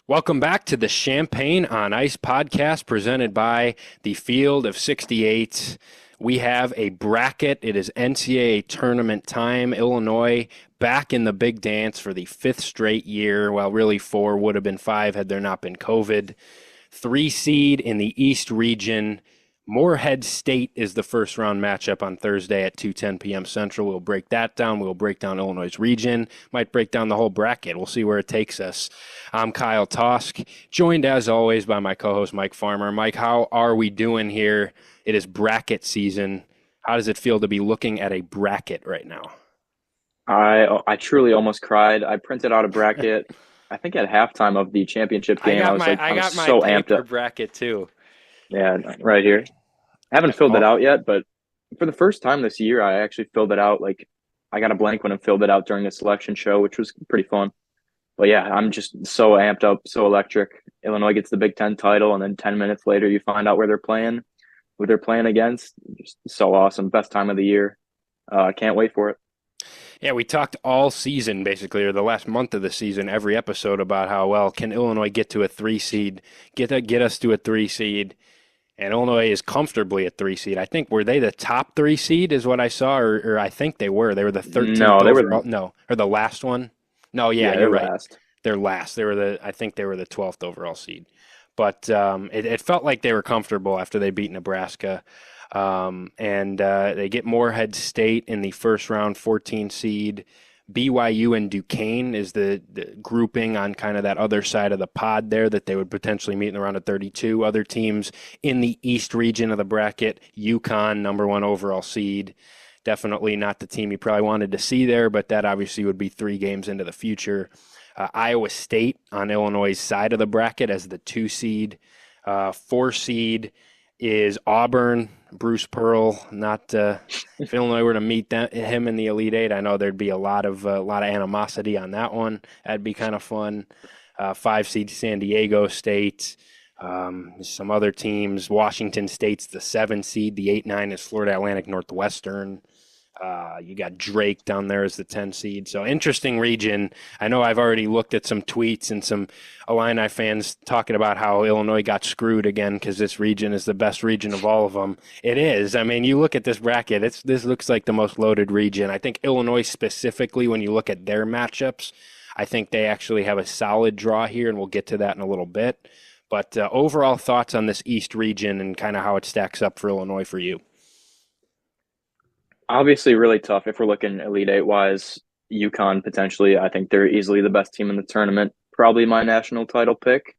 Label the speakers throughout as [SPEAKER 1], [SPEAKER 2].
[SPEAKER 1] Welcome back to the Champagne on Ice podcast presented by the Field of 68. We have a bracket. It is NCAA tournament time. Illinois back in the big dance for the fifth straight year. Well, really four, would have been five had there not been COVID. 3 seed in the East region. Morehead State is the first round matchup on Thursday at 2:10 p.m. Central. We'll break that down. We'll break down Illinois' region. Might break down the whole bracket. We'll see where it takes us. I'm Kyle Tausk, joined as always by my co-host Mike Farmer. Mike, how are we doing here? It is bracket season. How does it feel to be looking at a bracket right now?
[SPEAKER 2] I truly almost cried. I printed out a bracket, I think at halftime of the championship game. I was
[SPEAKER 1] my
[SPEAKER 2] so amped
[SPEAKER 1] paper
[SPEAKER 2] up.
[SPEAKER 1] bracket too.
[SPEAKER 2] Yeah, right here. I haven't filled it out yet, but for the first time this year, I actually filled it out. Like I got a blank one and filled it out during the selection show, which was pretty fun. But yeah, I'm just so amped up, so electric. Illinois gets the Big Ten title, and then 10 minutes later, you find out where they're playing, who they're playing against. Just so awesome. Best time of the year. I can't wait for it.
[SPEAKER 1] Yeah, we talked all season, basically, or the last month of the season, every episode about how, well, can Illinois get to a 3 seed, get us to a 3 seed, and Illinois is comfortably a 3 seed. I think, were they the top 3 seed is what I saw, or I think they were. They were the 13th
[SPEAKER 2] No, they
[SPEAKER 1] overall.
[SPEAKER 2] were.
[SPEAKER 1] No, or the last one. No, yeah,
[SPEAKER 2] Yeah,
[SPEAKER 1] you're
[SPEAKER 2] they're
[SPEAKER 1] right.
[SPEAKER 2] last.
[SPEAKER 1] They're last. I think they were the 12th overall seed. But it felt like they were comfortable after they beat Nebraska. And they get Morehead State in the first round, 14 seed. BYU and Duquesne is the grouping on kind of that other side of the pod there that they would potentially meet in the round of 32. Other teams in the East region of the bracket, UConn, number 1 overall seed. Definitely not the team you probably wanted to see there, but that obviously would be 3 games into the future. Iowa State on Illinois' side of the bracket as the 2 seed. 4 seed is Auburn, Bruce Pearl. Not if Illinois were to meet him in the Elite Eight, I know there'd be a lot of animosity on that one. That'd be kind of fun. 5 seed San Diego State. Some other teams. Washington State's the 7 seed. The 8-9 is Florida Atlantic Northwestern. You got Drake down there as the 10 seed. So interesting region. I know I've already looked at some tweets and some Illini fans talking about how Illinois got screwed again because this region is the best region of all of them. It is. I mean, you look at this bracket, this looks like the most loaded region. I think Illinois specifically, when you look at their matchups, I think they actually have a solid draw here, and we'll get to that in a little bit. But overall thoughts on this East region and kind of how it stacks up for Illinois for you?
[SPEAKER 2] Obviously, really tough if we're looking Elite Eight wise. UConn potentially, I think they're easily the best team in the tournament. Probably my national title pick.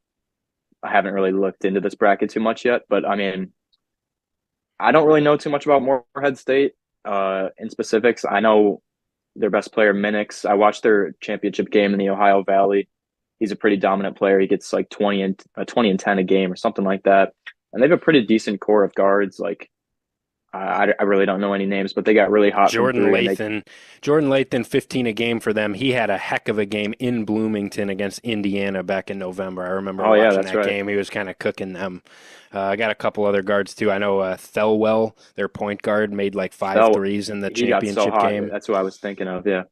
[SPEAKER 2] I haven't really looked into this bracket too much yet, but I mean, I don't really know too much about Morehead State in specifics. I know their best player, Minix. I watched their championship game in the Ohio Valley. He's a pretty dominant player. He gets like 20 and 10 a game or something like that. And they have a pretty decent core of guards. Like I really don't know any names, but they got really hot from
[SPEAKER 1] Jordan
[SPEAKER 2] three.
[SPEAKER 1] Lathan, 15 a game for them. He had a heck of a game in Bloomington against Indiana back in November. I remember
[SPEAKER 2] Oh yeah,
[SPEAKER 1] watching
[SPEAKER 2] that's
[SPEAKER 1] that
[SPEAKER 2] right.
[SPEAKER 1] game. He was kind of cooking them. I got a couple other guards too. I know Thelwell, their point guard, made like five
[SPEAKER 2] Fell,
[SPEAKER 1] threes in the
[SPEAKER 2] he got so
[SPEAKER 1] championship
[SPEAKER 2] hot.
[SPEAKER 1] game.
[SPEAKER 2] That's what I was thinking of. Yeah.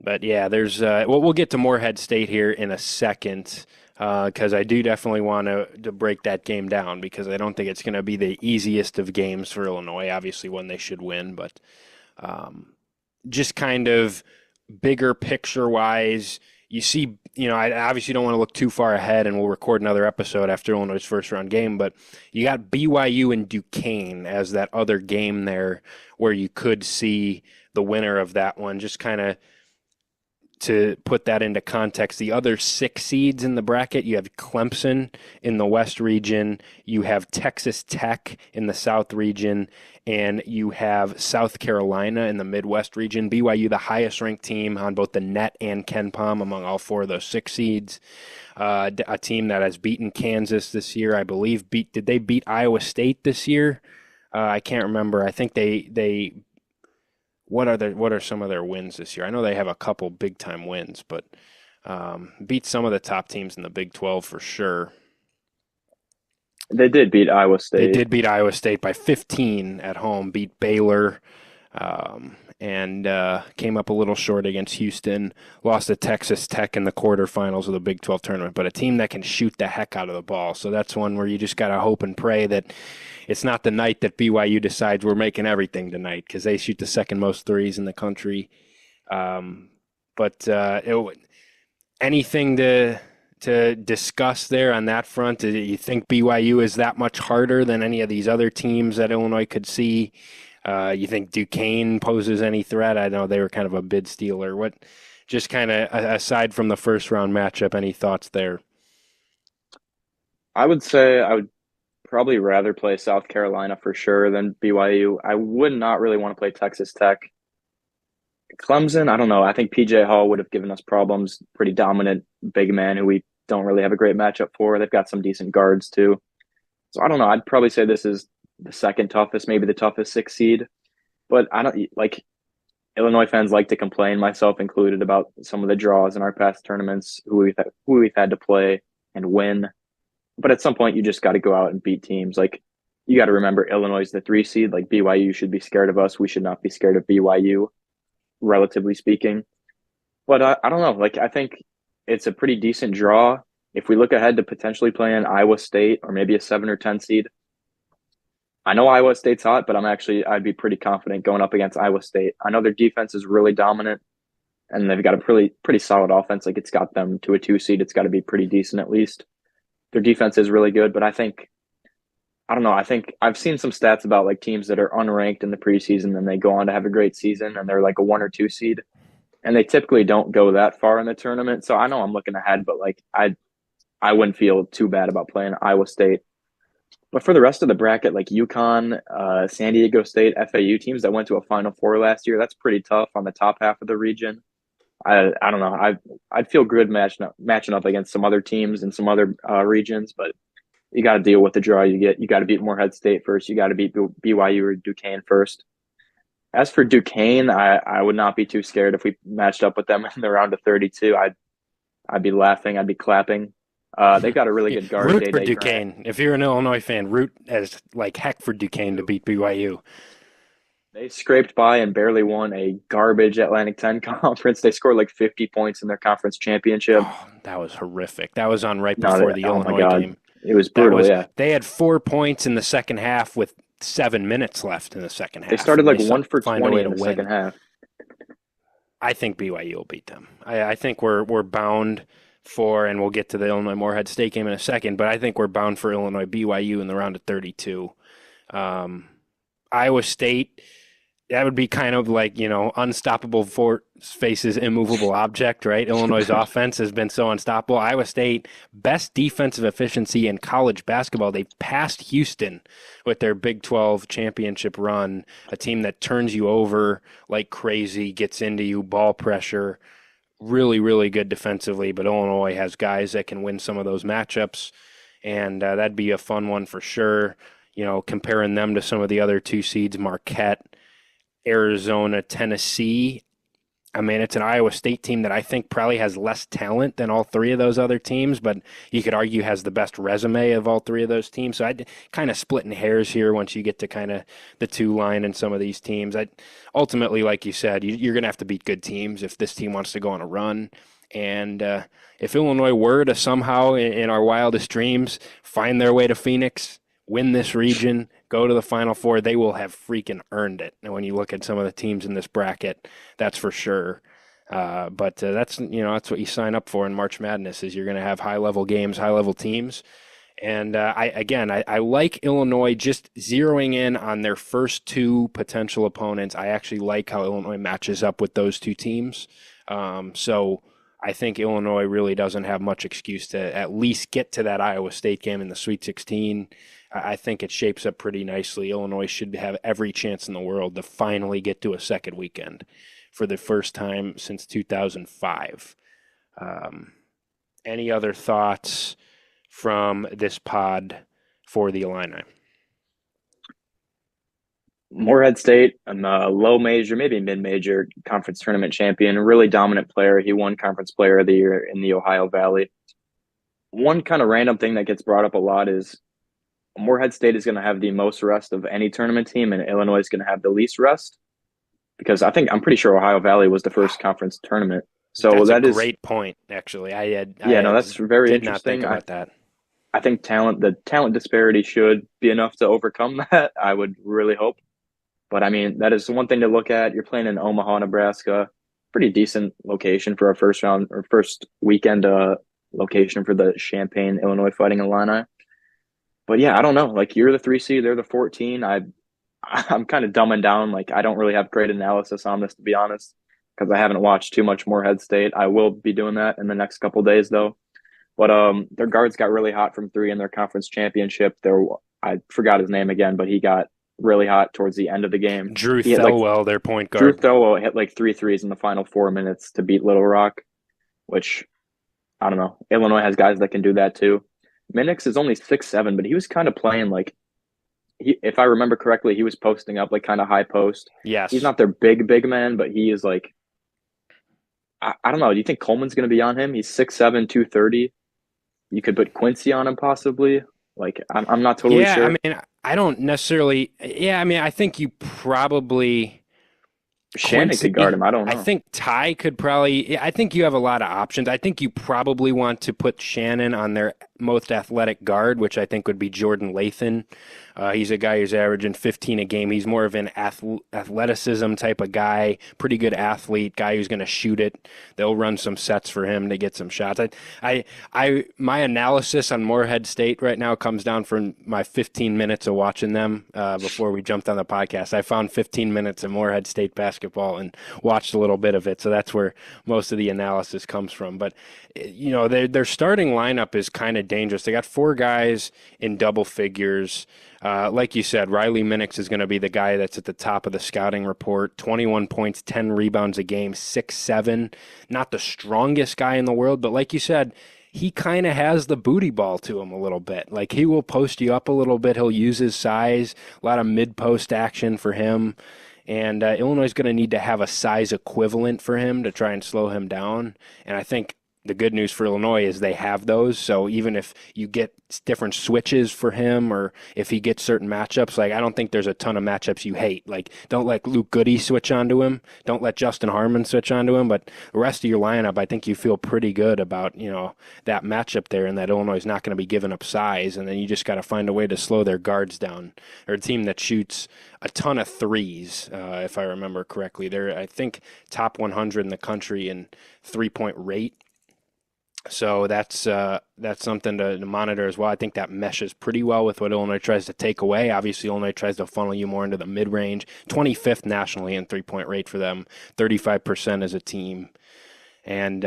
[SPEAKER 1] But yeah, there's we'll get to Morehead State here in a second because I do definitely want to break that game down because I don't think it's going to be the easiest of games for Illinois. Obviously, one they should win, but just kind of bigger picture wise, you see, I obviously don't want to look too far ahead, and we'll record another episode after Illinois' first round game. But you got BYU and Duquesne as that other game there, where you could see the winner of that one. Just kind of to put that into context, the other 6 seeds in the bracket, you have Clemson in the West region, you have Texas Tech in the South region, and you have South Carolina in the Midwest region. BYU, the highest ranked team on both the net and KenPom among all 4 of those 6 seeds. A team that has beaten Kansas this year, I believe. Did they beat Iowa State this year? I can't remember. I think they what are some of their wins this year? I know they have a couple big time wins, but beat some of the top teams in the Big 12 for sure.
[SPEAKER 2] They did beat Iowa
[SPEAKER 1] They
[SPEAKER 2] State.
[SPEAKER 1] did beat Iowa State by 15 at home, beat Baylor. and came up a little short against Houston, lost to Texas Tech in the quarterfinals of the Big 12 tournament, but a team that can shoot the heck out of the ball. So that's one where you just got to hope and pray that it's not the night that BYU decides we're making everything tonight, because they shoot the second most threes in the country. But anything to discuss there on that front? Do you think BYU is that much harder than any of these other teams that Illinois could see? You think Duquesne poses any threat? I know they were kind of a bid stealer. What, just kind of aside from the first round matchup, any thoughts there?
[SPEAKER 2] I would say I would probably rather play South Carolina for sure than BYU. I would not really want to play Texas Tech. Clemson, I don't know. I think PJ Hall would have given us problems. Pretty dominant big man who we don't really have a great matchup for. They've got some decent guards too. So I don't know. I'd probably say this is the second toughest, maybe the toughest six seed. But I don't like Illinois fans like to complain, myself included, about some of the draws in our past tournaments, who we've had to play and win. But at some point, you just got to go out and beat teams. Like, you got to remember, Illinois is the three seed. Like, BYU should be scared of us. We should not be scared of BYU, relatively speaking. But I don't know. Like, I think it's a pretty decent draw. If we look ahead to potentially playing Iowa State or maybe a 7 or 10 seed, I know Iowa State's hot, but I'd be pretty confident going up against Iowa State. I know their defense is really dominant, and they've got a pretty solid offense. Like, it's got them to a 2 seed. It's got to be pretty decent at least. Their defense is really good, but I don't know. I think I've seen some stats about like teams that are unranked in the preseason and they go on to have a great season and they're like a 1 or 2 seed, and they typically don't go that far in the tournament. So I know I'm looking ahead, but like I wouldn't feel too bad about playing Iowa State. But for the rest of the bracket, like UConn, San Diego State, FAU, teams that went to a Final Four last year, that's pretty tough on the top half of the region. I don't know. I'd feel good matching up against some other teams in some other regions, but you got to deal with the draw you get. You got to beat Morehead State first. You got to beat BYU or Duquesne first. As for Duquesne, I would not be too scared if we matched up with them in the round of 32. I'd be laughing. I'd be clapping. They've got a really good guard,
[SPEAKER 1] Root for
[SPEAKER 2] Day Grant.
[SPEAKER 1] Duquesne. If you're an Illinois fan, root as like heck for Duquesne to beat BYU.
[SPEAKER 2] They scraped by and barely won a garbage Atlantic 10 conference. They scored like 50 points in their conference championship.
[SPEAKER 1] Oh, that was horrific. That was on right
[SPEAKER 2] No,
[SPEAKER 1] before the
[SPEAKER 2] oh my
[SPEAKER 1] Illinois
[SPEAKER 2] God.
[SPEAKER 1] game.
[SPEAKER 2] It was brutal, yeah.
[SPEAKER 1] They had 4 points in the second half with 7 minutes left in the second half.
[SPEAKER 2] They started like 1 for
[SPEAKER 1] find a
[SPEAKER 2] 20
[SPEAKER 1] way
[SPEAKER 2] in
[SPEAKER 1] to
[SPEAKER 2] the
[SPEAKER 1] win.
[SPEAKER 2] second half.
[SPEAKER 1] I think BYU will beat them. I think we're bound for, and we'll get to the Illinois Morehead State game in a second, but I think we're bound for Illinois BYU in the round of 32. Iowa State, that would be kind of like, unstoppable force faces immovable object, right? Illinois' offense has been so unstoppable. Iowa State, best defensive efficiency in college basketball. They passed Houston with their Big 12 championship run, a team that turns you over like crazy, gets into you, ball pressure, really, really good defensively. But Illinois has guys that can win some of those matchups, and that'd be a fun one for sure. Comparing them to some of the other 2 seeds, Marquette, Arizona, Tennessee. I mean, it's an Iowa State team that I think probably has less talent than all 3 of those other teams, but you could argue has the best resume of all 3 of those teams. So I'd kind of splitting hairs here once you get to kind of the 2 line and some of these teams. Ultimately, like you said, you're going to have to beat good teams if this team wants to go on a run. And if Illinois were to somehow, in our wildest dreams, find their way to Phoenix, win this region, go to the Final Four, they will have freaking earned it. And when you look at some of the teams in this bracket, that's for sure. But that's what you sign up for in March Madness, is you're going to have high-level games, high-level teams. And I like Illinois just zeroing in on their first 2 potential opponents. I actually like how Illinois matches up with those 2 teams. So I think Illinois really doesn't have much excuse to at least get to that Iowa State game in the Sweet 16. I think it shapes up pretty nicely. Illinois should have every chance in the world to finally get to a second weekend for the first time since 2005. Any other thoughts from this pod for the Illini?
[SPEAKER 2] Morehead State, a low major, maybe mid-major conference tournament champion, a really dominant player. He won Conference Player of the Year in the Ohio Valley. One kind of random thing that gets brought up a lot is Morehead State is going to have the most rest of any tournament team, and Illinois is going to have the least rest. because I'm pretty sure Ohio Valley was the first conference tournament. So
[SPEAKER 1] That's a
[SPEAKER 2] that is,
[SPEAKER 1] great point, actually. I
[SPEAKER 2] yeah, no,
[SPEAKER 1] had
[SPEAKER 2] that's very
[SPEAKER 1] did not think
[SPEAKER 2] interesting.
[SPEAKER 1] about that.
[SPEAKER 2] I think the talent disparity should be enough to overcome that. I would really hope. But I mean, that is one thing to look at. You're playing in Omaha, Nebraska, pretty decent location for a first round or first weekend location for the Champaign, Illinois Fighting Illini. But yeah, I don't know. Like you're the 3 seed, they're the 14. I'm kind of dumbing down. Like I don't really have great analysis on this to be honest, because I haven't watched too much Morehead State. I will be doing that in the next couple days though. But their guards got really hot from three in their conference championship. I forgot his name again, but he got really hot towards the end of the game.
[SPEAKER 1] Drew
[SPEAKER 2] He hit like
[SPEAKER 1] Thelwell, their point
[SPEAKER 2] Drew
[SPEAKER 1] guard.
[SPEAKER 2] Thelwell hit like three threes in the final 4 minutes to beat Little Rock, which I don't know. Illinois has guys that can do that too. Minix is only 6'7", but he was kind of playing like if I remember correctly, he was posting up like kind of high post. He's
[SPEAKER 1] Yes.
[SPEAKER 2] not their big man, but he is like I don't know. Do you think Coleman's going to be on him? He's 6'7", 230. You could put Quincy on him possibly. Like I'm not totally
[SPEAKER 1] Yeah, I
[SPEAKER 2] sure.
[SPEAKER 1] mean, I don't necessarily. Yeah, I mean, I think you probably
[SPEAKER 2] Shannon could guard
[SPEAKER 1] Quincy.
[SPEAKER 2] him. I don't
[SPEAKER 1] I
[SPEAKER 2] know.
[SPEAKER 1] think Ty could probably. Yeah, I think you have a lot of options. I think you probably want to put Shannon on their most athletic guard, which I think would be Jordan Lathan. He's a guy who's averaging 15 a game. He's more of an athleticism type of guy, pretty good athlete, guy who's going to shoot it. They'll run some sets for him to get some shots. My analysis on Morehead State right now comes down from my 15 minutes of watching them before we jumped on the podcast. I found 15 minutes of Morehead State basketball and watched a little bit of it, so that's where most of the analysis comes from. But their starting lineup is kind of dangerous. They got four guys in double figures. Like you said, Riley Minix is going to be the guy that's at the top of the scouting report. 21 points, 10 rebounds a game, 6'7". Not the strongest guy in the world, but like you said, he kind of has the booty ball to him a little bit. Like he will post you up a little bit. He'll use his size, a lot of mid-post action for him. And Illinois is going to need to have a size equivalent for him to try and slow him down. And I think the good news for Illinois is they have those. So even if you get different switches for him or if he gets certain matchups, like I don't think there's a ton of matchups you hate. Like don't let Luke Goody switch onto him. Don't let Justin Harmon switch onto him. But the rest of your lineup, I think you feel pretty good about, that matchup there and that Illinois is not going to be giving up size. And then you just got to find a way to slow their guards down. They're a team that shoots a ton of threes, if I remember correctly. They're, I think, top 100 in the country in 3-point rate. So that's something to monitor as well. I think that meshes pretty well with what Illinois tries to take away. Obviously, Illinois tries to funnel you more into the mid range. 25th nationally in 3-point rate for them, 35% as a team, and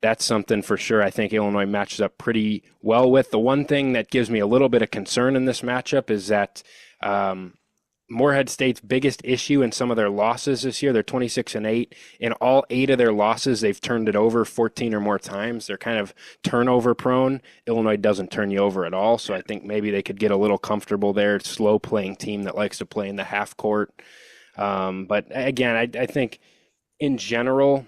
[SPEAKER 1] that's something for sure. I think Illinois matches up pretty well with. The one thing that gives me a little bit of concern in this matchup is that. Morehead State's biggest issue in some of their losses this year, they're 26-8. In all 8 of their losses, they've turned it over 14 or more times. They're kind of turnover prone. Illinois doesn't turn you over at all, so I think maybe they could get a little comfortable there. Slow playing team that likes to play in the half court. But again, I think in general,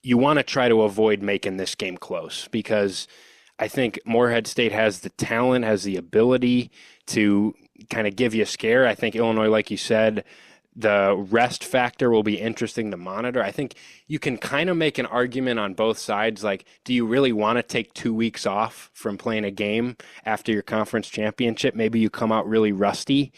[SPEAKER 1] you want to try to avoid making this game close because I think Morehead State has the talent, has the ability to kind of give you a scare. I think Illinois, like you said, the rest factor will be interesting to monitor. I think you can kind of make an argument on both sides. Like, do you really want to take 2 weeks off from playing a game after your conference championship? Maybe you come out really rusty.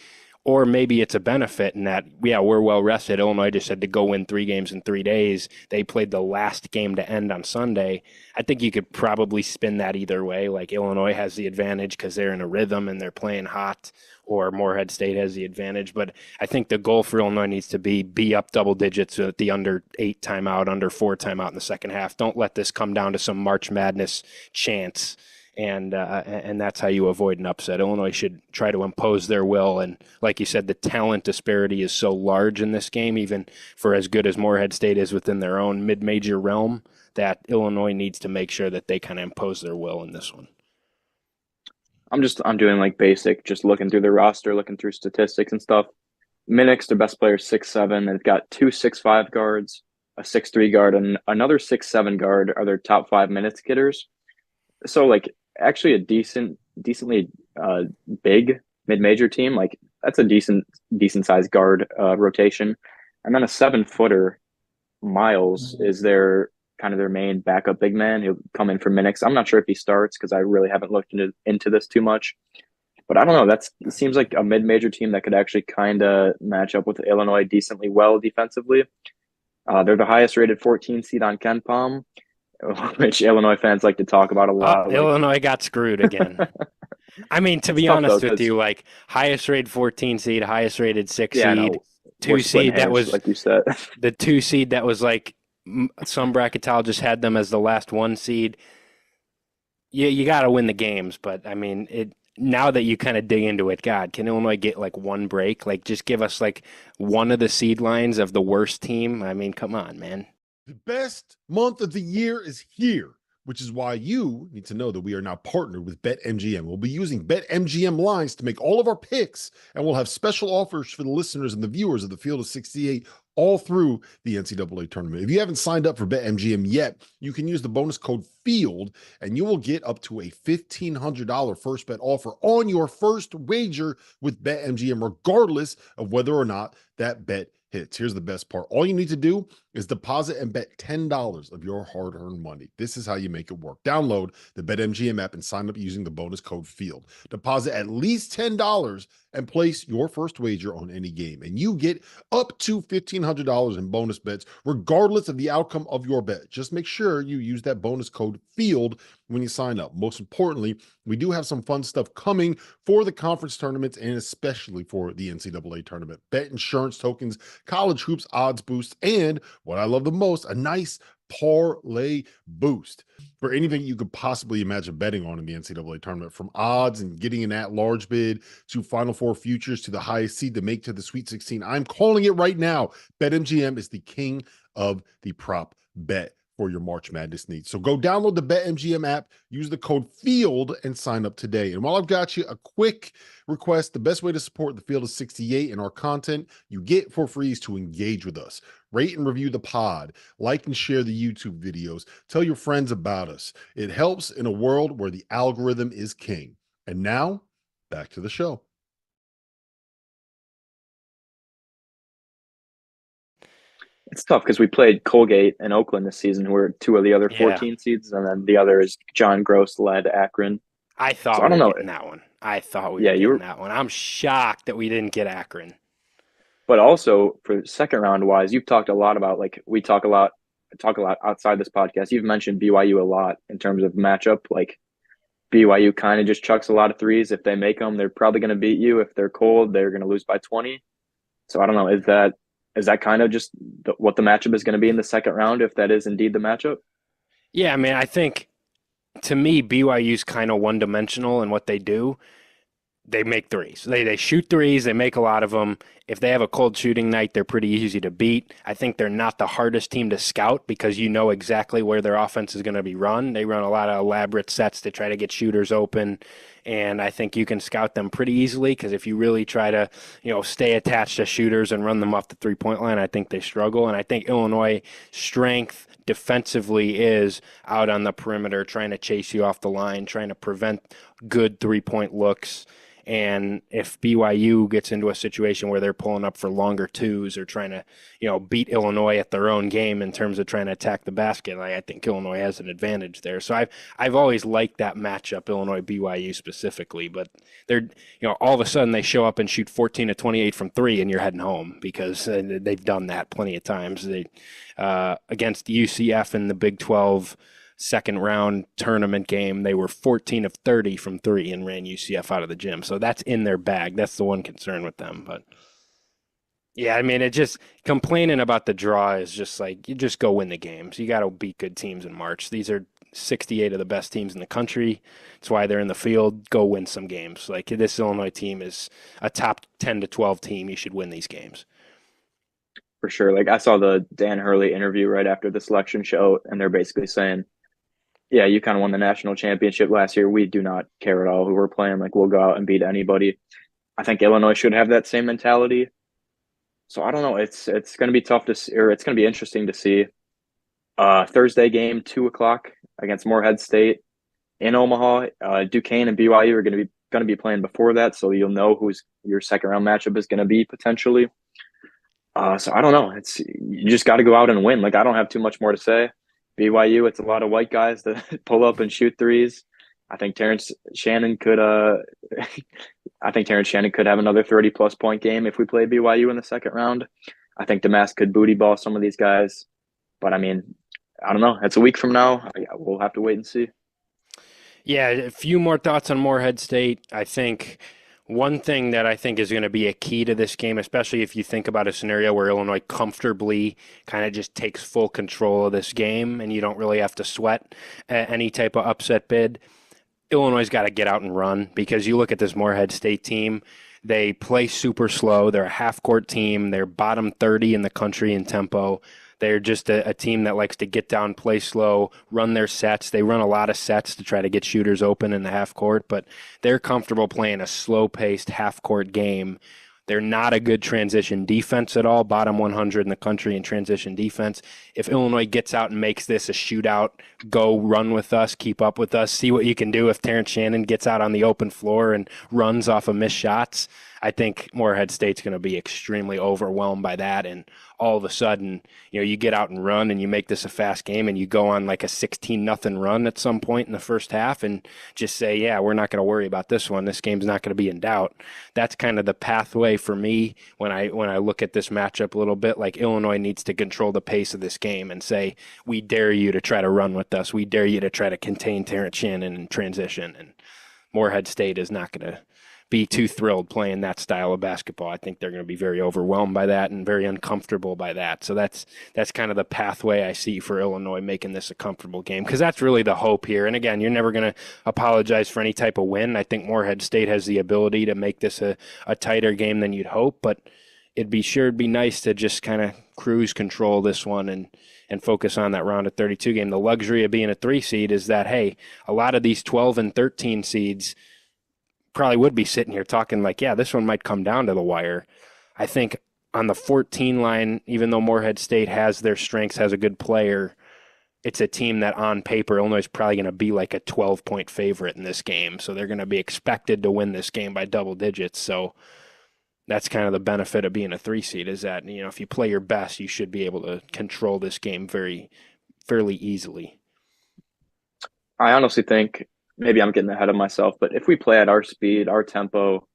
[SPEAKER 1] Or maybe it's a benefit in that, yeah, we're well rested. Illinois just had to go win 3 games in 3 days. They played the last game to end on Sunday. I think you could probably spin that either way. Like Illinois has the advantage because they're in a rhythm and they're playing hot, or Morehead State has the advantage. But I think the goal for Illinois needs to be up double digits at the under 8 timeout, under 4 timeout in the second half. Don't let this come down to some March Madness chance. And that's how you avoid an upset. Illinois should try to impose their will. And like you said, the talent disparity is so large in this game, even for as good as Morehead State is within their own mid-major realm, that Illinois needs to make sure that they kind of impose their will in this one.
[SPEAKER 2] I'm doing like basic, just looking through the roster, looking through statistics and stuff. Minix, their best player, 6'7". They've got 2 6'5" guards, a 6'3" guard, and another 6'7" guard are their top 5 minutes getters. So like actually a decently big mid-major team. Like that's a decent sized guard rotation. And then a 7-footer, Miles, is their kind of their main backup big man. He'll come in for minutes. I'm not sure if he starts because I really haven't looked into this too much. But I don't know. It seems like a mid-major team that could actually kind of match up with Illinois decently well defensively. They're the highest rated 14 seed on Ken Palm, which Illinois fans like to talk about a
[SPEAKER 1] Oh,
[SPEAKER 2] lot. Like
[SPEAKER 1] Illinois got screwed again. I mean, to
[SPEAKER 2] it's
[SPEAKER 1] be
[SPEAKER 2] tough though,
[SPEAKER 1] honest with
[SPEAKER 2] because
[SPEAKER 1] you, like highest rated 14 seed, highest rated six
[SPEAKER 2] yeah,
[SPEAKER 1] seed,
[SPEAKER 2] no, we're
[SPEAKER 1] two
[SPEAKER 2] splitting
[SPEAKER 1] seed that
[SPEAKER 2] hairs,
[SPEAKER 1] was
[SPEAKER 2] like you said.
[SPEAKER 1] the two seed that was like some bracketologists had them as the last one seed. You got to win the games, but I mean, it now that you kind of dig into it, God, can Illinois get like one break? Like, just give us like one of the seed lines of the worst team. I mean, come on, man.
[SPEAKER 3] The best month of the year is here, which is why you need to know that we are now partnered with BetMGM. We'll be using BetMGM lines to make all of our picks, and we'll have special offers for the listeners and the viewers of the Field of 68 all through the NCAA tournament. If you haven't signed up for BetMGM yet, you can use the bonus code FIELD, and you will get up to a $1,500 first bet offer on your first wager with BetMGM, regardless of whether or not that bet hits. Here's the best part. All you need to do is deposit and bet $10 of your hard-earned money. This is how you make it work. Download the BetMGM app and sign up using the bonus code FIELD. Deposit at least $10 and place your first wager on any game, and you get up to $1,500 in bonus bets, regardless of the outcome of your bet. Just make sure you use that bonus code FIELD when you sign up. Most importantly, we do have some fun stuff coming for the conference tournaments and especially for the NCAA tournament. Bet insurance tokens, college hoops odds boosts, and what I love the most, a nice parlay boost for anything you could possibly imagine betting on in the NCAA tournament, from odds and getting an at-large bid to Final Four futures to the highest seed to make to the Sweet 16. I'm calling it right now. BetMGM is the king of the prop bet for your March Madness needs. So go download the BetMGM app, use the code FIELD, and sign up today. And while I've got you, a quick request: the best way to support the Field of 68 and our content you get for free is to engage with us. Rate and review the pod, like and share the YouTube videos, tell your friends about us. It helps in a world where the algorithm is king. And now, back to the show.
[SPEAKER 2] It's tough because we played Colgate and Oakland this season, who are two of the other
[SPEAKER 1] Yeah,
[SPEAKER 2] 14 seeds, and then the other is John Gross led Akron.
[SPEAKER 1] I
[SPEAKER 2] So
[SPEAKER 1] thought
[SPEAKER 2] I
[SPEAKER 1] we
[SPEAKER 2] don't
[SPEAKER 1] were
[SPEAKER 2] know.
[SPEAKER 1] getting that one. I thought we were
[SPEAKER 2] Yeah, you
[SPEAKER 1] getting
[SPEAKER 2] were,
[SPEAKER 1] that one. I'm shocked that we didn't get Akron.
[SPEAKER 2] but also for second round wise, you've talked a lot about like we talk a lot outside this podcast. You've mentioned BYU a lot in terms of matchup. Like BYU kind of just chucks a lot of threes. If they make them, they're probably going to beat you. If they're cold, they're going to lose by 20. So I don't know. Is that kind of just what the matchup is going to be in the second round, if that is indeed the matchup?
[SPEAKER 1] Yeah, I mean, I think to me, BYU's kind of one dimensional in what they do. They make threes. They shoot threes. They make a lot of them. If they have a cold shooting night, they're pretty easy to beat. I think they're not the hardest team to scout because you know exactly where their offense is going to be run. They run a lot of elaborate sets to try to get shooters open, and I think you can scout them pretty easily because if you really try to, stay attached to shooters and run them off the three-point line, I think they struggle. And I think Illinois' strength defensively is out on the perimeter, trying to chase you off the line, trying to prevent good three-point looks. And if BYU gets into a situation where they're pulling up for longer twos or trying to, beat Illinois at their own game in terms of trying to attack the basket, I think Illinois has an advantage there. So I've always liked that matchup, Illinois BYU specifically. But they're, all of a sudden they show up and shoot 14 to 28 from three, and you're heading home because they've done that plenty of times. They against UCF in the Big 12 second round tournament game, they were 14 of 30 from three and ran UCF out of the gym. So that's in their bag. That's the one concern with them. But yeah, I mean, it just complaining about the draw is just like, you just go win the games. You got to beat good teams in March. These are 68 of the best teams in the country. That's why they're in the field. Go win some games. Like, this Illinois team is a top 10 to 12 team. You should win these games.
[SPEAKER 2] For sure. Like I saw the Dan Hurley interview right after the selection show, and they're basically saying, yeah, you kind of won the national championship last year. We do not care at all who we're playing. Like, we'll go out and beat anybody. I think Illinois should have that same mentality. So I don't know. It's going to be tough to see, or it's going to be interesting to see. Thursday game, 2 o'clock against Morehead State in Omaha. Duquesne and BYU are going to be playing before that, so you'll know who's your second round matchup is going to be potentially. So I don't know. You just got to go out and win. Like I don't have too much more to say. BYU, it's a lot of white guys that pull up and shoot threes. I think Terrence Shannon could I think Terrence Shannon could have another 30 plus point game if we play BYU in the second round. I think Damas could booty ball some of these guys. But I mean, I don't know. It's a week from now. We'll have to wait and see.
[SPEAKER 1] Yeah, a few more thoughts on Morehead State. I think one thing that I think is going to be a key to this game, especially if you think about a scenario where Illinois comfortably kind of just takes full control of this game and you don't really have to sweat any type of upset bid, Illinois' got to get out and run, because you look at this Morehead State team, they play super slow. They're a half-court team. They're bottom 30 in the country in tempo. They're just a team that likes to get down, play slow, run their sets. They run a lot of sets to try to get shooters open in the half court, but they're comfortable playing a slow-paced half-court game. They're not a good transition defense at all, bottom 100 in the country in transition defense. If Illinois gets out and makes this a shootout, go run with us, keep up with us, see what you can do if Terrence Shannon gets out on the open floor and runs off of missed shots. I think Morehead State's going to be extremely overwhelmed by that, and all of a sudden, you get out and run and you make this a fast game and you go on like a 16-0 run at some point in the first half and just say, yeah, we're not going to worry about this one. This game's not going to be in doubt. That's kind of the pathway for me when I look at this matchup a little bit. Like, Illinois needs to control the pace of this game and say, we dare you to try to run with us. We dare you to try to contain Terrence Shannon in transition. And Morehead State is not going to be too thrilled playing that style of basketball. I think they're going to be very overwhelmed by that and very uncomfortable by that. So that's kind of the pathway I see for Illinois making this a comfortable game, because that's really the hope here. And again, you're never going to apologize for any type of win. I think Morehead State has the ability to make this a tighter game than you'd hope, but it'd be nice to just kind of cruise control this one and focus on that round of 32 game. The luxury of being a 3 seed is that, hey, a lot of these 12 and 13 seeds probably would be sitting here talking like, yeah, this one might come down to the wire. I think on the 14 line, even though Morehead State has their strengths, has a good player, it's a team that on paper, Illinois is probably going to be like a 12-point favorite in this game. So they're going to be expected to win this game by double digits. So that's kind of the benefit of being a 3 seed, is that, if you play your best, you should be able to control this game fairly easily.
[SPEAKER 2] I honestly think, maybe I'm getting ahead of myself, but if we play at our speed, our tempo,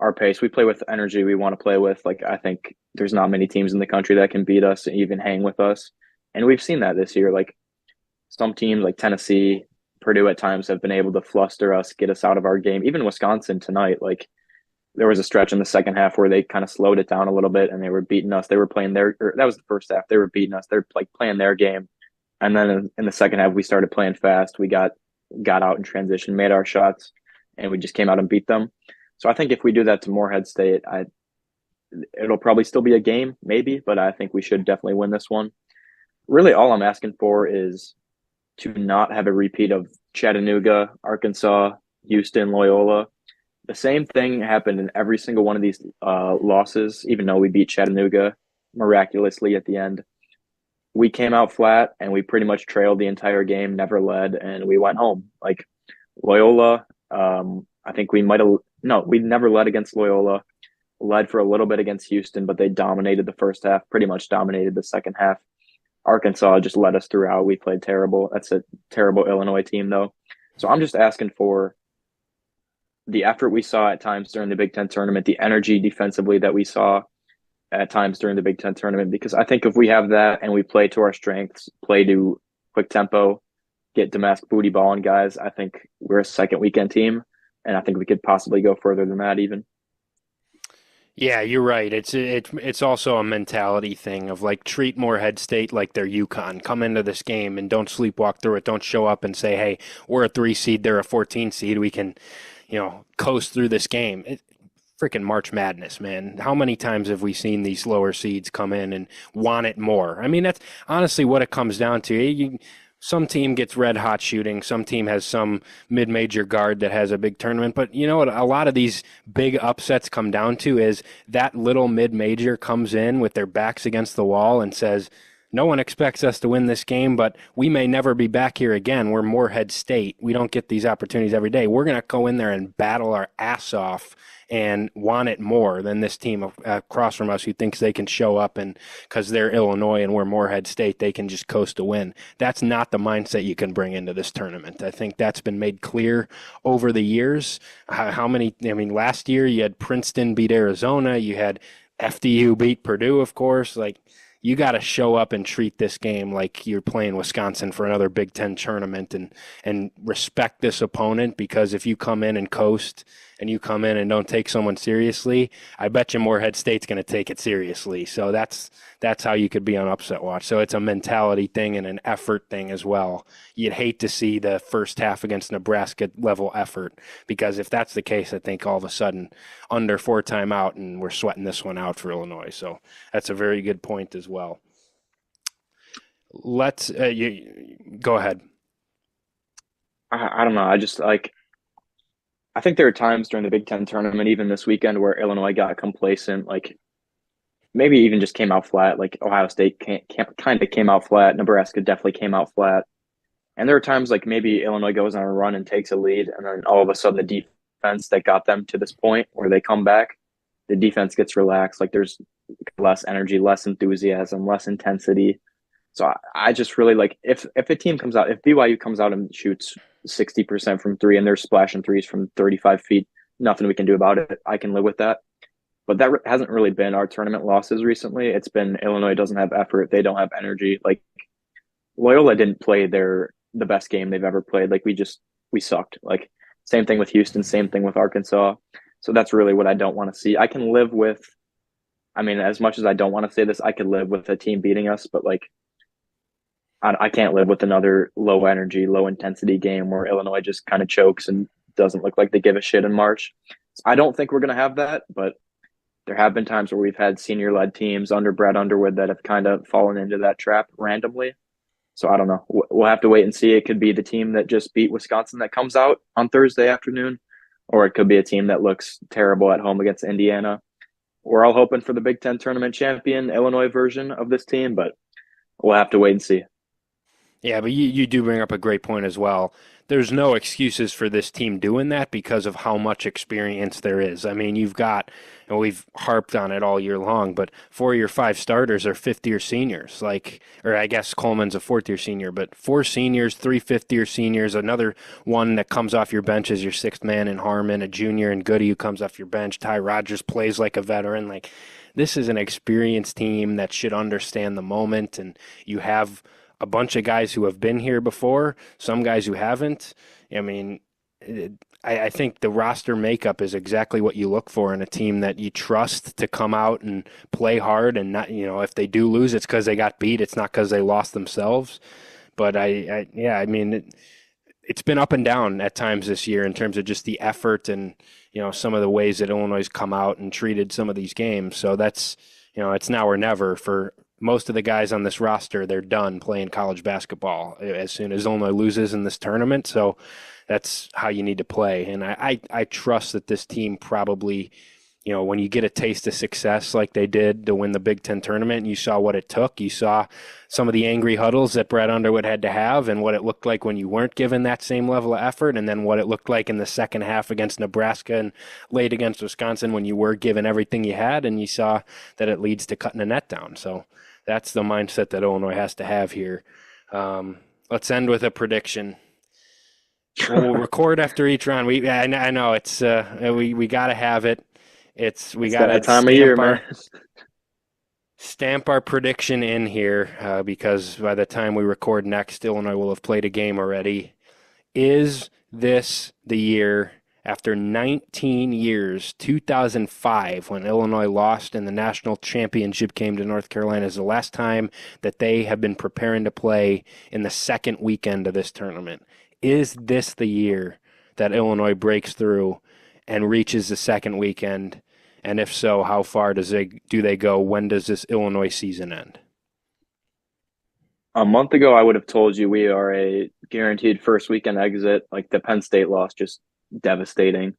[SPEAKER 2] our pace, we play with the energy we want to play with, like, I think there's not many teams in the country that can beat us and even hang with us. And we've seen that this year. Like, some teams like Tennessee, Purdue at times have been able to fluster us, get us out of our game. Even Wisconsin tonight, like, there was a stretch in the second half where they kind of slowed it down a little bit and they were beating us. They were playing that was the first half. They were beating us. They're like playing their game. And then in the second half, we started playing fast. We got out in transition, made our shots, and we just came out and beat them. So I think if we do that to Morehead State, it'll probably still be a game, maybe, but I think we should definitely win this one. Really, all I'm asking for is to not have a repeat of Chattanooga, Arkansas, Houston, Loyola. The same thing happened in every single one of these losses, even though we beat Chattanooga miraculously at the end. We came out flat and we pretty much trailed the entire game, never led, and we went home. Like, Loyola, I think we never led against Loyola, led for a little bit against Houston, but they dominated the first half, pretty much dominated the second half. Arkansas just led us throughout. We played terrible. That's a terrible Illinois team, though. So I'm just asking for the effort we saw at times during the Big Ten tournament, the energy defensively that we saw at times during the Big Ten tournament, because I think if we have that and we play to our strengths, play to quick tempo, get Damask booty ball on guys, I think we're a second weekend team, and I think we could possibly go further than that even.
[SPEAKER 1] Yeah, you're right. It's also a mentality thing of, like, treat Morehead State like they're UConn. Come into this game and don't sleepwalk through it. Don't show up and say, hey, we're a 3 seed, they're a 14 seed. We can, coast through this game. Freaking March Madness, man. How many times have we seen these lower seeds come in and want it more? I mean, that's honestly what it comes down to. Some team gets red hot shooting. Some team has some mid-major guard that has a big tournament. But you know what a lot of these big upsets come down to is that little mid-major comes in with their backs against the wall and says, no one expects us to win this game, but we may never be back here again. We're Morehead State. We don't get these opportunities every day. We're going to go in there and battle our ass off and want it more than this team across from us who thinks they can show up and because they're Illinois and we're Morehead State, they can just coast to win. That's not the mindset you can bring into this tournament. I think that's been made clear over the years. Last year you had Princeton beat Arizona. You had FDU beat Purdue, of course. Like, you got to show up and treat this game like you're playing Wisconsin for another Big Ten tournament and respect this opponent, because if you come in and coast and you come in and don't take someone seriously, I bet you Morehead State's going to take it seriously. So that's how you could be on upset watch. So it's a mentality thing and an effort thing as well. You'd hate to see the first half against Nebraska level effort, because if that's the case, I think all of a sudden under 4 timeout and we're sweating this one out for Illinois. So that's a very good point as well. Let's go ahead.
[SPEAKER 2] I don't know. I think there are times during the Big Ten tournament, even this weekend, where Illinois got complacent, like maybe even just came out flat. Like Ohio State kind of came out flat. Nebraska definitely came out flat. And there are times like maybe Illinois goes on a run and takes a lead, and then all of a sudden the defense that got them to this point where they come back, the defense gets relaxed. Like there's less energy, less enthusiasm, less intensity. So I just really like if a team comes out, if BYU comes out and shoots 60% from 3 and they're splashing threes from 35 feet, nothing we can do about it. I can live with that. But that hasn't really been our tournament losses recently. It's been Illinois doesn't have effort. They don't have energy. Like Loyola didn't play the best game they've ever played. Like we sucked. Like same thing with Houston, same thing with Arkansas. So that's really what I don't want to see. I can live with, as much as I don't want to say this, I could live with a team beating us, but like I can't live with another low energy, low intensity game where Illinois just kind of chokes and doesn't look like they give a shit in March. So I don't think we're going to have that, but there have been times where we've had senior-led teams under Brad Underwood that have kind of fallen into that trap randomly. So I don't know. We'll have to wait and see. It could be the team that just beat Wisconsin that comes out on Thursday afternoon, or it could be a team that looks terrible at home against Indiana. We're all hoping for the Big Ten tournament champion Illinois version of this team, but we'll have to wait and see.
[SPEAKER 1] Yeah, but you do bring up a great point as well. There's no excuses for this team doing that because of how much experience there is. You've got, and we've harped on it all year long, but 4 of your 5 starters are fifth-year seniors. Or I guess Coleman's a fourth-year senior, but 4 seniors, 3 fifth-year seniors, another one that comes off your bench as your 6th man in Harmon, a junior and Goody who comes off your bench. Ty Rogers plays like a veteran. This is an experienced team that should understand the moment, and you have a bunch of guys who have been here before, some guys who haven't. I think the roster makeup is exactly what you look for in a team that you trust to come out and play hard, and not, if they do lose, it's because they got beat. It's not because they lost themselves. But it's been up and down at times this year in terms of just the effort and, some of the ways that Illinois has come out and treated some of these games. So that's, it's now or never for most of the guys on this roster. They're done playing college basketball as soon as Illinois loses in this tournament. So that's how you need to play. And I trust that this team probably, when you get a taste of success like they did to win the Big Ten tournament, you saw what it took. You saw some of the angry huddles that Brad Underwood had to have and what it looked like when you weren't given that same level of effort, and then what it looked like in the second half against Nebraska and late against Wisconsin when you were given everything you had, and you saw that it leads to cutting the net down. So that's the mindset that Illinois has to have here. Let's end with a prediction. We'll record after each round. I know it's we got to have it. We got
[SPEAKER 2] that time of year, man.
[SPEAKER 1] Stamp our prediction in here because by the time we record next, Illinois will have played a game already. Is this the year, after 19 years, 2005, when Illinois lost and the national championship came to North Carolina, is the last time that they have been preparing to play in the second weekend of this tournament? Is this the year that Illinois breaks through and reaches the second weekend? And if so, how far do they go? When does this Illinois season end?
[SPEAKER 2] A month ago, I would have told you we are a guaranteed first weekend exit. Like the Penn State loss, just devastating.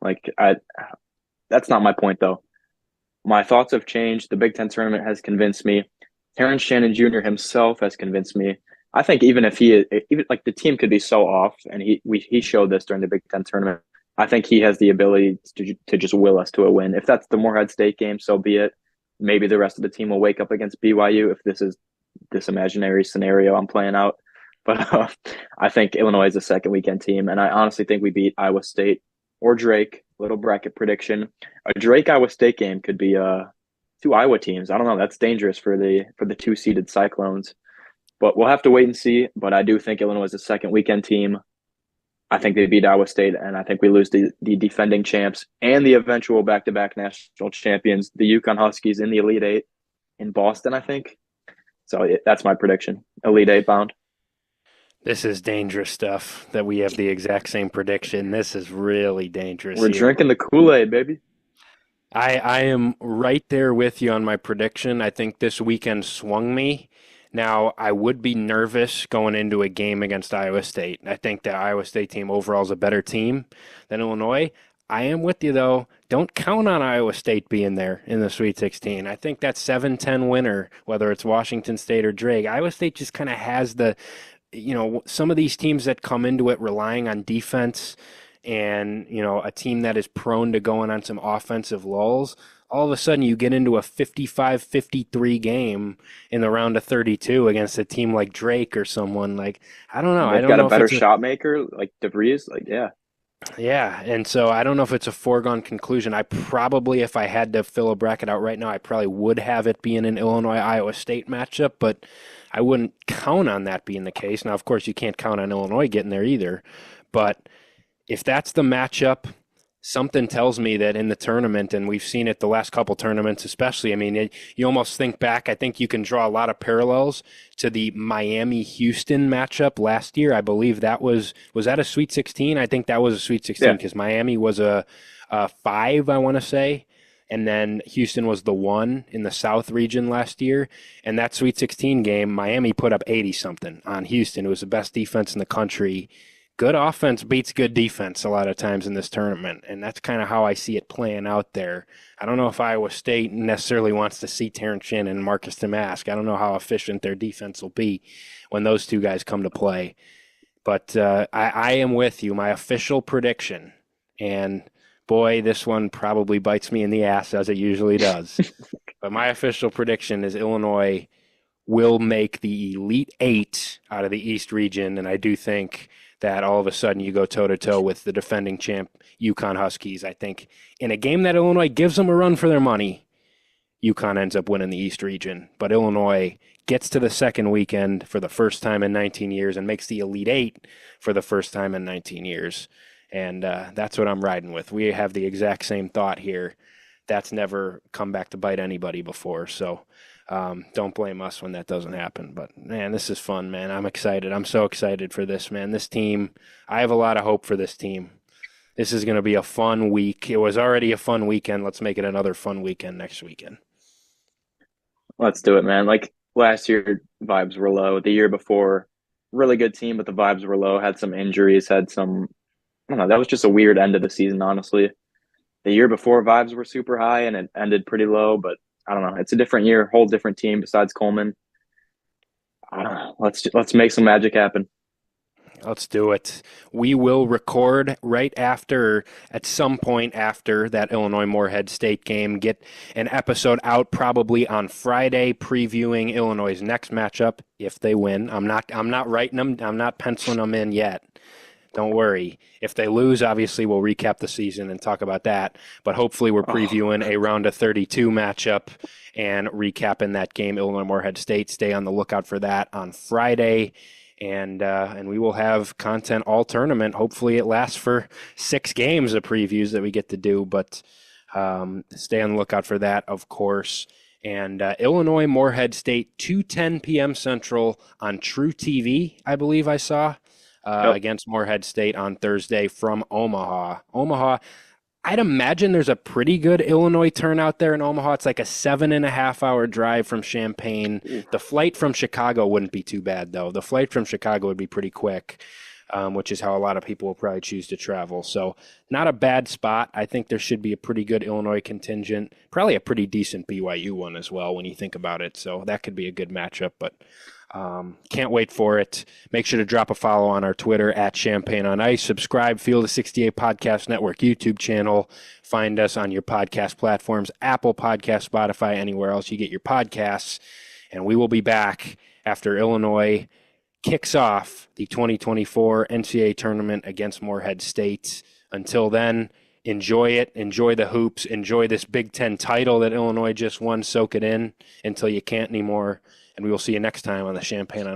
[SPEAKER 2] That's not my point though. My thoughts have changed. The Big Ten tournament has convinced me. Terrence Shannon Jr. himself has convinced me. I think even if even like the team could be so off, and he showed this during the Big Ten tournament. I think he has the ability to just will us to a win. If that's the Morehead State game, so be it. Maybe the rest of the team will wake up against BYU if this is this imaginary scenario I'm playing out. But I think Illinois is a second weekend team, and I honestly think we beat Iowa State or Drake. Little bracket prediction: a Drake Iowa State game could be two Iowa teams. I don't know. That's dangerous for the two seeded Cyclones. But we'll have to wait and see. But I do think Illinois is a second weekend team. I think they beat Iowa State, and I think we lose the defending champs and the eventual back-to-back national champions, the UConn Huskies, in the Elite Eight in Boston, I think. So that's my prediction. Elite Eight bound.
[SPEAKER 1] This is dangerous stuff that we have the exact same prediction. This is really dangerous.
[SPEAKER 2] We're drinking the Kool-Aid, baby.
[SPEAKER 1] I am right there with you on my prediction. I think this weekend swung me. Now, I would be nervous going into a game against Iowa State. I think the Iowa State team overall is a better team than Illinois. I am with you, though. Don't count on Iowa State being there in the Sweet 16. I think that 7-10 winner, whether it's Washington State or Drake, Iowa State just kind of has some of these teams that come into it relying on defense and, a team that is prone to going on some offensive lulls. All of a sudden you get into a 55-53 game in the round of 32 against a team like Drake or someone like, I don't know.
[SPEAKER 2] They've got a better shot maker like DeVries. Like, yeah.
[SPEAKER 1] Yeah, and so I don't know if it's a foregone conclusion. I probably, if I had to fill a bracket out right now, I probably would have it being an Illinois-Iowa State matchup, but I wouldn't count on that being the case. Now, of course, you can't count on Illinois getting there either, but if that's the matchup, something tells me that in the tournament, and we've seen it the last couple tournaments especially, I mean, you almost think back, I think you can draw a lot of parallels to the Miami-Houston matchup last year. I believe that was that a Sweet 16? I think that was a Sweet 16 because Miami was a 5, I want to say, and then Houston was the 1 in the South region last year. And that Sweet 16 game, Miami put up 80-something on Houston. It was the best defense in the country. Good offense beats good defense a lot of times in this tournament, and that's kind of how I see it playing out there. I don't know if Iowa State necessarily wants to see Terrence Shannon and Marcus Damask. I don't know how efficient their defense will be when those two guys come to play. But I am with you. My official prediction, and boy, this one probably bites me in the ass as it usually does. But my official prediction is Illinois will make the Elite Eight out of the East region, and I do think that all of a sudden you go toe-to-toe with the defending champ UConn Huskies. I think in a game that Illinois gives them a run for their money, UConn ends up winning the East region. But Illinois gets to the second weekend for the first time in 19 years and makes the Elite Eight for the first time in 19 years. And that's what I'm riding with. We have the exact same thought here. That's never come back to bite anybody before. So don't blame us when that doesn't happen. But, man, this is fun, man. I'm excited. I'm so excited for this, man. This team, I have a lot of hope for this team. This is going to be a fun week. It was already a fun weekend. Let's make it another fun weekend next weekend.
[SPEAKER 2] Let's do it, man. Like last year, vibes were low. The year before, really good team, but the vibes were low. Had some injuries, I don't know. That was just a weird end of the season, honestly. The year before, vibes were super high, and it ended pretty low, but I don't know. It's a different year, whole different team besides Coleman. I don't know. Let's make some magic happen.
[SPEAKER 1] Let's do it. We will record right after, at some point after that Illinois Morehead State game, get an episode out probably on Friday previewing Illinois' next matchup if they win. I'm not writing them. I'm not penciling them in yet. Don't worry. If they lose, obviously we'll recap the season and talk about that. But hopefully we're previewing a round of 32 matchup and recapping that game, Illinois Morehead State. Stay on the lookout for that on Friday. And we will have content all tournament. Hopefully it lasts for 6 games of previews that we get to do. But stay on the lookout for that, of course. And Illinois Morehead State, 2:10 p.m. Central on True TV, I believe I saw. Against Morehead State on Thursday from Omaha. Omaha, I'd imagine there's a pretty good Illinois turnout there in Omaha. It's like a 7.5-hour drive from Champaign. The flight from Chicago wouldn't be too bad, though. The flight from Chicago would be pretty quick. which is how a lot of people will probably choose to travel. So not a bad spot. I think there should be a pretty good Illinois contingent, probably a pretty decent BYU one as well when you think about it. So that could be a good matchup, but can't wait for it. Make sure to drop a follow on our Twitter at Champagne on Ice. Subscribe, Field of 68 Podcast Network YouTube channel. Find us on your podcast platforms, Apple Podcast, Spotify, anywhere else you get your podcasts. And we will be back after Illinois kicks off the 2024 NCAA Tournament against Morehead State. Until then, enjoy it. Enjoy the hoops. Enjoy this Big Ten title that Illinois just won. Soak it in until you can't anymore. And we will see you next time on the Champagne on